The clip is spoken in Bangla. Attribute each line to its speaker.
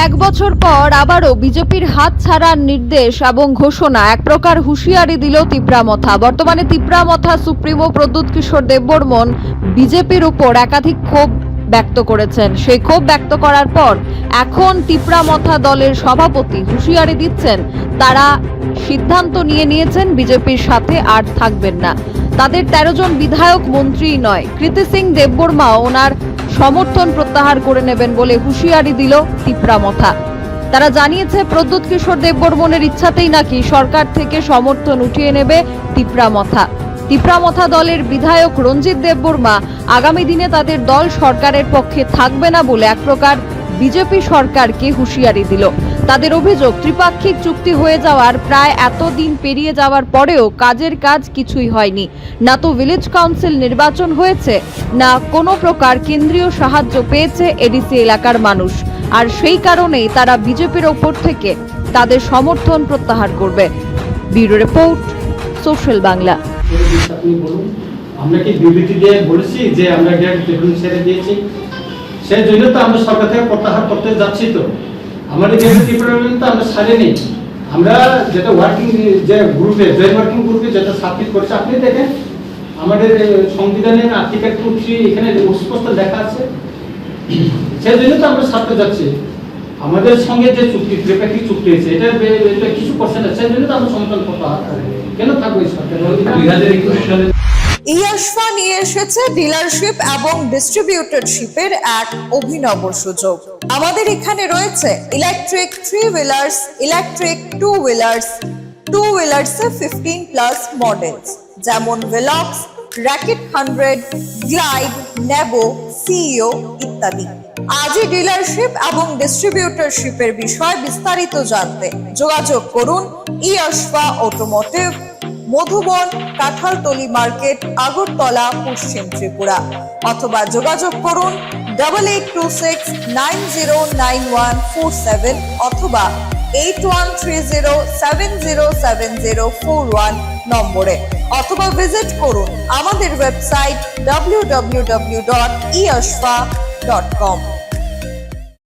Speaker 1: এক বছর পর আবারও বিজেপির হাত ছাড়ার নির্দেশ এবং ঘোষণা এক প্রকার হুঁশিয়ারি দিল তিপ্রামথা। বর্তমানে তিপ্রামথা সুপ্রিমো প্রদ্যুৎ কিশোর দেববর্মন বিজেপির উপর একাধিক ক্ষোভ ব্যক্ত করেছেন। সেই ক্ষোভ ব্যক্ত করার পর এখন তিপ্রামথা দলের সভাপতি হুঁশিয়ারি দিচ্ছেন, তারা সিদ্ধান্ত নিয়েছেন বিজেপির সাথে আর থাকবেন না। তাদের 13 জন বিধায়ক মন্ত্রী নয়, কৃতি সিং দেববর্মা ওনার সমর্থন প্রত্যাহার করে নেবেন বলে হুঁশিয়ারি দিল তিপ্রামথা। তারা জানিয়েছে প্রদ্যুৎ কিশোর দেববর্মনের ইচ্ছাতেই নাকি সরকার থেকে সমর্থন উঠিয়ে নেবে তিপ্রামথা। তিপ্রামথা দলের বিধায়ক রঞ্জিত দেববর্মা আগামী দিনে তাদের দল সরকারের পক্ষে থাকবে না বলে এক প্রকার বিজেপি সরকারকে হুঁশিয়ারি দিল। তাদের অভিযোগ, ত্রিপাক্ষিক চুক্তি হয়ে যাওয়ার প্রায় এতদিন পেরিয়ে যাওয়ার পরেও কাজের কাজ কিছুই হয়নি। না তো ভিলেজ কাউন্সিল নির্বাচন হয়েছে, না কোনো প্রকার কেন্দ্রীয় সাহায্য পেয়েছে এডিসি এলাকার মানুষ। আর সেই কারণেই তারা বিজেপির ওপর থেকে তাদের সমর্থন প্রত্যাহার করবে। Bureau report, social Bangla.
Speaker 2: আমরা কি বিবৃতি দিয়ে বলেছি যে আমরা ট্রিবিউনাল ছেড়ে দিয়েছি? সেই জন্য তো আমরা সরকার থেকে প্রত্যাহার করতে যাচ্ছি। তো আমাদের ট্রিবিউনাল তো আমরা ছাড়িনি। আমরা যেটা ওয়ার্কিং যে গ্রুপে জয়েন্ট ওয়ার্কিং গ্রুপে যেটা সাবমিট করছে, আপনি দেখেন আমাদের সংবিধানের আর্টিকেল 2(3) এখানে স্পষ্ট লেখা আছে। সেই জন্য তো আমরা ছাড়তে যাচ্ছি। আমাদের সঙ্গে যে চুক্তি, ত্রিপাক্ষিক চুক্তি হয়েছে, এটা কিছু করছে না। সেই জন্য তো আমরা সমর্থন প্রত্যাহার করি। কেন থাকবো এই সরকার? 2021 সালে
Speaker 3: ইয়াশফা নিয়ে এসেছে ডিলারশিপ এবং ডিস্ট্রিবিউটরশিপের এক অভিনব সুযোগ। আমাদের এখানে রয়েছে ইলেকট্রিক 3 হুইলার্স, ইলেকট্রিক 2 হুইলার্স, 2 হুইলার্সে 15+ মডেলস যেমন ভেলক্স, র্যাকেট 100, গ্লাইড, নেবো, সিইও ইত্যাদি। আজই ডিলারশিপ এবং ডিস্ট্রিবিউটরশিপের বিষয়ে বিস্তারিত জানতে যোগাযোগ করুন ইয়াশফা অটোমোটিভ, মধুবন, কাঁঠালতলি মার্কেট, আগরতলা, পশ্চিম ত্রিপুরা, অথবা যোগাযোগ করুন 8826909147 অথবা 8130707041 নম্বরে, অথবা ভিজিট করুন আমাদের ওয়েবসাইট www.eyashfa.com।